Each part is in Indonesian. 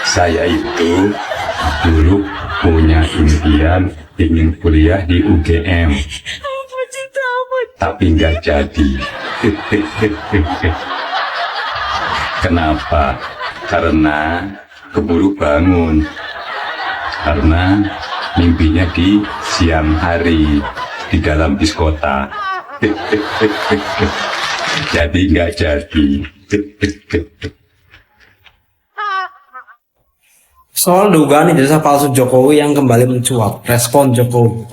Saya itu dulu punya impian ingin kuliah di UGM, tapi nggak jadi. Kenapa? Karena keburu bangun. Karena mimpinya di siang hari di dalam bis kota. Jadi nggak jadi. Soal dugaan ijazah palsu Jokowi yang kembali mencuat, respon Jokowi.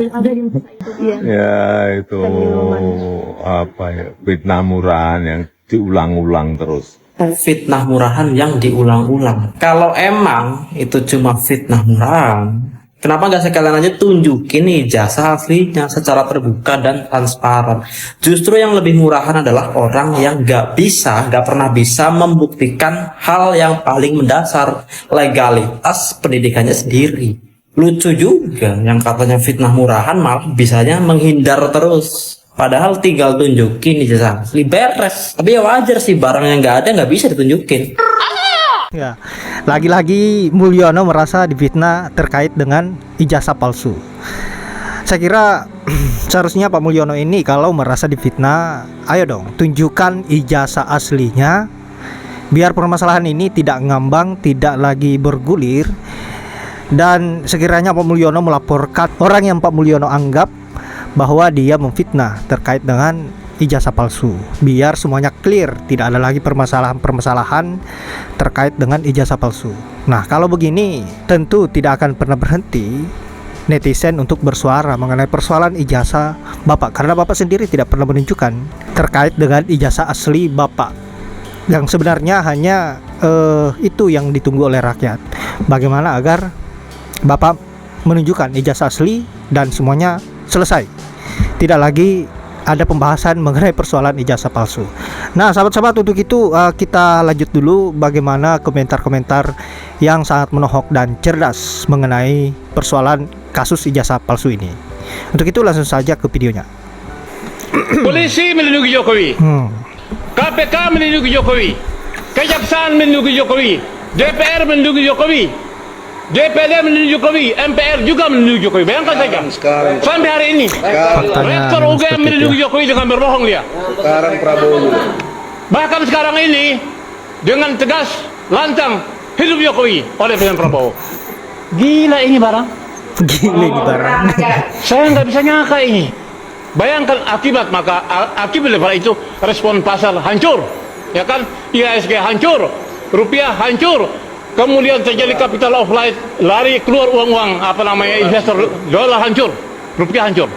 Ya itu apa ya, fitnah murahan yang diulang-ulang terus. Fitnah murahan yang diulang-ulang. Kalau emang itu cuma fitnah murahan, kenapa nggak sekalian aja tunjukin ijazah aslinya secara terbuka dan transparan? Justru yang lebih murahan adalah orang yang nggak pernah bisa membuktikan hal yang paling mendasar, legalitas pendidikannya sendiri. Lucu juga yang katanya fitnah murahan malah bisanya menghindar terus. Padahal tinggal tunjukin ijazah asli beres. Tapi ya wajar sih, barang yang nggak ada nggak bisa ditunjukin. Ya, lagi-lagi Mulyono merasa difitnah terkait dengan ijazah palsu. Saya kira seharusnya Pak Mulyono ini kalau merasa difitnah, ayo dong tunjukkan ijazah aslinya, biar permasalahan ini tidak ngambang, tidak lagi bergulir. Dan sekiranya Pak Mulyono melaporkan orang yang Pak Mulyono anggap bahwa dia memfitnah terkait dengan ijazah palsu, biar semuanya clear, tidak ada lagi permasalahan terkait dengan ijazah palsu. Nah, kalau begini tentu tidak akan pernah berhenti netizen untuk bersuara mengenai persoalan ijazah Bapak, karena Bapak sendiri tidak pernah menunjukkan terkait dengan ijazah asli Bapak, yang sebenarnya hanya itu yang ditunggu oleh rakyat. Bagaimana agar Bapak menunjukkan ijazah asli dan semuanya selesai, tidak lagi ada pembahasan mengenai persoalan ijazah palsu. Nah, sahabat-sahabat, untuk itu kita lanjut dulu bagaimana komentar-komentar yang sangat menohok dan cerdas mengenai persoalan kasus ijazah palsu ini. Untuk itu langsung saja ke videonya. Polisi melindungi Jokowi, KPK melindungi Jokowi, Kejaksaan melindungi Jokowi, DPR melindungi Jokowi, DPD melindungi Jokowi, MPR juga melindungi Jokowi. Bayangkan saja, sampai hari ini Rektor UGM melindungi Jokowi dengan berbohong dia. Sekarang Prabowo. Bahkan sekarang ini dengan tegas, lantang, hidup Jokowi oleh Presiden Prabowo. Gila ini barang. Gila ini barang. Saya nggak bisa nyangka ini. Bayangkan akibat, maka akibat daripada itu respon pasar hancur, ya kan? IHSG hancur, rupiah hancur. Kemudian terjadi capital outflow, lari keluar uang-uang investor, dolar hancur, rupiah hancur.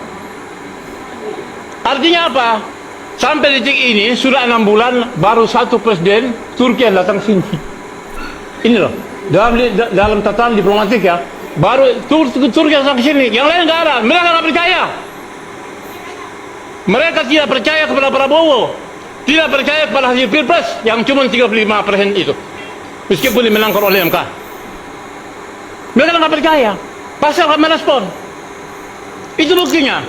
Artinya apa? Sampai detik ini sudah 6 bulan baru satu presiden Turki yang datang sini. Ini loh, dalam tataran diplomatik ya, baru Turki yang datang sini. Yang lain nggak ada, mereka nggak percaya. Mereka tidak percaya kepada Prabowo, tidak percaya kepada hasil Pilpres yang cuma 35% itu. Meskipun dimenangkan oleh MK, mereka nggak percaya. Pasar akan merespon. Itu buktinya.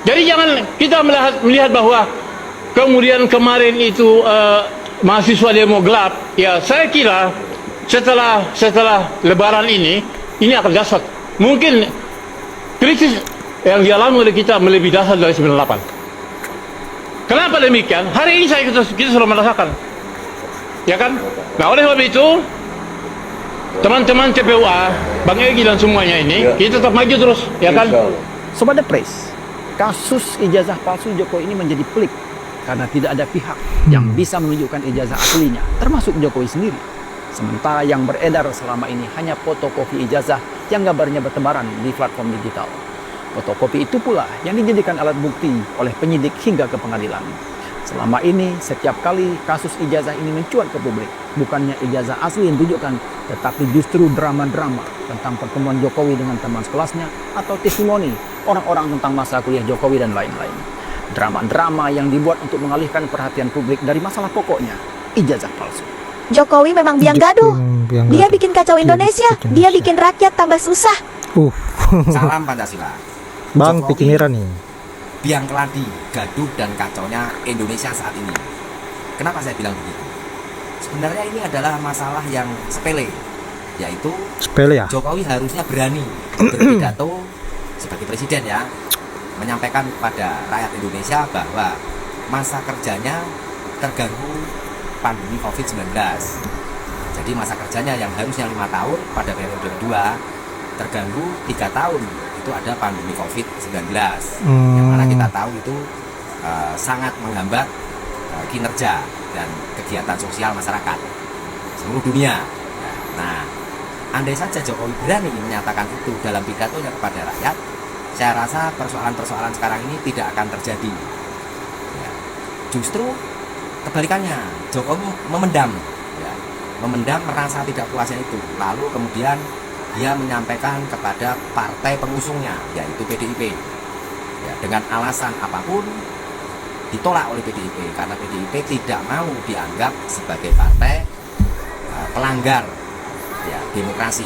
Jadi jangan kita melihat bahwa kemudian kemarin itu mahasiswa demo gelap. Ya, saya kira setelah Lebaran ini akan dahsyat. Mungkin krisis yang dialami oleh kita lebih dahsyat dari 98. Kenapa demikian? Hari ini kita sudah merasakan. Ya kan? Nah, oleh sebab itu teman-teman TPUA, Bang Egy dan semuanya ini, kita tetap maju terus, ya kan? Sobat The Press, kasus ijazah palsu Jokowi ini menjadi pelik karena tidak ada pihak yang bisa menunjukkan ijazah aslinya, termasuk Jokowi sendiri. Sementara yang beredar selama ini hanya fotokopi ijazah yang gambarnya bertebaran di platform digital. Fotokopi itu pula yang dijadikan alat bukti oleh penyidik hingga ke pengadilan. Selama ini, setiap kali kasus ijazah ini mencuat ke publik, bukannya ijazah asli yang ditunjukkan, tetapi justru drama-drama tentang pertemuan Jokowi dengan teman sekelasnya atau testimoni orang-orang tentang masa kuliah Jokowi dan lain-lain. Drama-drama yang dibuat untuk mengalihkan perhatian publik dari masalah pokoknya, ijazah palsu. Jokowi memang biang gaduh. Dia bikin kacau Indonesia. Dia bikin rakyat tambah susah. Salam Pancasila. Bang, pikiran nih. Biang keladi, gaduh dan kacaunya Indonesia saat ini. Kenapa saya bilang begitu? Sebenarnya ini adalah masalah yang sepele, yaitu Sepele ya? Jokowi harusnya berani berpidato sebagai presiden ya, menyampaikan kepada rakyat Indonesia bahwa masa kerjanya terganggu pandemi COVID-19. Jadi masa kerjanya yang harusnya 5 tahun pada periode kedua terganggu 3 tahun, itu ada pandemi COVID-19 yang mana kita tahu itu sangat menghambat kinerja dan kegiatan sosial masyarakat seluruh dunia. Nah, andai saja Jokowi berani menyatakan itu dalam pidatonya kepada rakyat, saya rasa persoalan-persoalan sekarang ini tidak akan terjadi. Ya, justru kebalikannya, Jokowi memendam, ya, memendam merasa tidak puasnya itu, lalu kemudian dia menyampaikan kepada partai pengusungnya, yaitu PDIP, ya, dengan alasan apapun ditolak oleh PDIP karena PDIP tidak mau dianggap sebagai partai pelanggar ya demokrasi,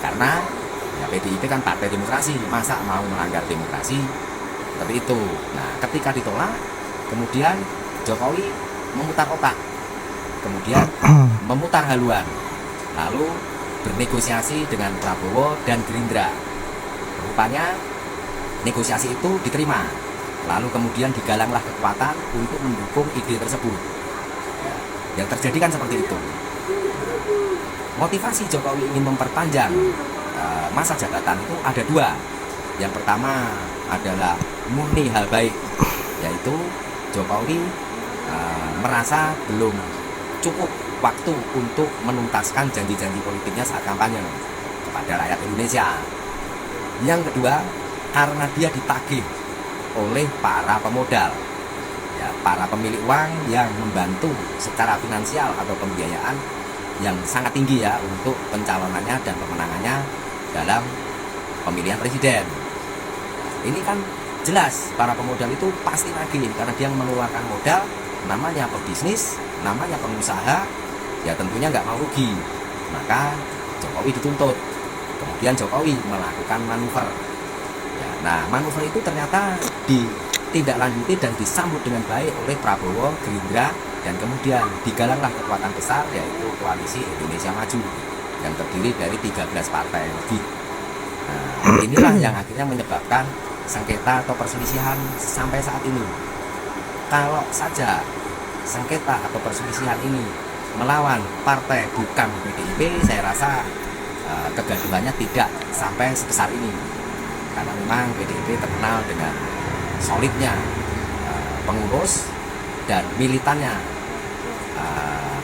karena ya PDIP kan partai demokrasi, masa mau melanggar demokrasi seperti itu. Nah, ketika ditolak, kemudian Jokowi memutar otak, kemudian memutar haluan, lalu bernegosiasi dengan Prabowo dan Gerindra. Rupanya negosiasi itu diterima, lalu kemudian digalanglah kekuatan untuk mendukung ide tersebut. Ya, yang terjadi kan seperti itu. Motivasi Jokowi ingin memperpanjang masa jabatan itu ada dua. Yang pertama adalah murni hal baik, yaitu Jokowi merasa belum cukup waktu untuk menuntaskan janji-janji politiknya saat kampanye kepada rakyat Indonesia. Yang kedua, karena dia ditagih oleh para pemodal, ya, para pemilik uang yang membantu secara finansial atau pembiayaan yang sangat tinggi ya untuk pencalonannya dan pemenangannya dalam pemilihan presiden. Ini kan jelas para pemodal itu pasti nagih karena dia mengeluarkan modal, namanya pebisnis, namanya pengusaha, ya tentunya nggak mau rugi. Maka Jokowi dituntut, kemudian Jokowi melakukan manuver. Ya, nah, manuver itu ternyata ditindaklanjuti dan disambut dengan baik oleh Prabowo, Gerindra, dan kemudian digalanglah kekuatan besar, yaitu Koalisi Indonesia Maju yang terdiri dari 13 partai lebih. Nah, inilah yang akhirnya menyebabkan sengketa atau perselisihan sampai saat ini. Kalau saja sengketa atau perselisihan ini melawan partai bukan PDIP, saya rasa kegaduhannya tidak sampai sebesar ini, karena memang PDIP terkenal dengan solidnya pengurus dan militannya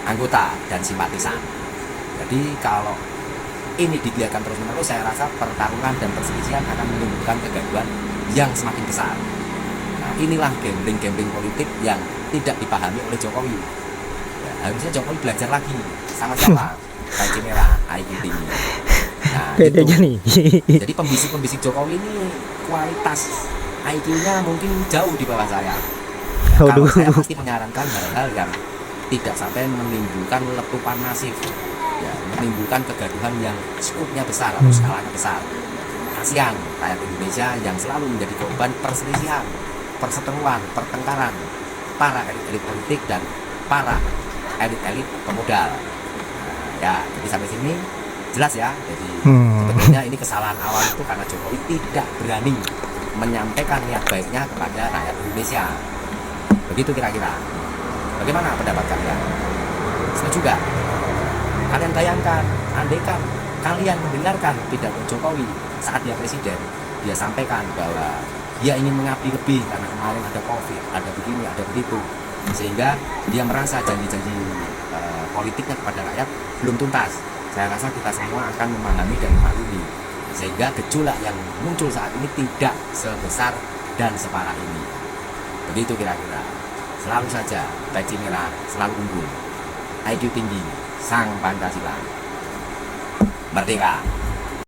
anggota dan simpatisan. Jadi kalau ini dibiarkan terus-menerus, saya rasa pertarungan dan perselisihan akan menimbulkan kegaduhan yang semakin besar. Nah, inilah gambling politik yang tidak dipahami oleh Jokowi. Ya, harusnya Jokowi belajar lagi sama siapa? Peci merah, IQ tinggi. Nah, bedanya nih. Jadi pembisik-pembisik Jokowi ini kualitas IQ-nya mungkin jauh di bawah saya. Kalau saya pasti menyarankan hal-hal yang tidak sampai menimbulkan letupan masif, ya, menimbulkan kegaduhan yang skopnya besar atau skalanya besar. Kasihan rakyat Indonesia yang selalu menjadi korban perselisihan, perseteruan, pertengkaran para elit-elit politik dan para elit-elit pemodal. Ya, jadi sampai sini jelas ya. Jadi sebetulnya ini kesalahan awal itu karena Jokowi tidak berani menyampaikan niat baiknya kepada rakyat Indonesia. Begitu kira-kira. Bagaimana pendapat kalian? Setuju gak? Kalian bayangkan, andaikan kalian mendengarkan pidato Jokowi saat dia presiden, dia sampaikan bahwa dia ingin mengabdi lebih karena kemarin ada COVID, ada begini, ada begitu, sehingga dia merasa janji-janji politiknya kepada rakyat belum tuntas. Saya rasa kita semua akan memahami dan memaklumi, sehingga gejolak yang muncul saat ini tidak sebesar dan separah ini. Begitu kira-kira. Selalu saja peci merah selalu unggul, IQ tinggi, sang Pancasila merdeka.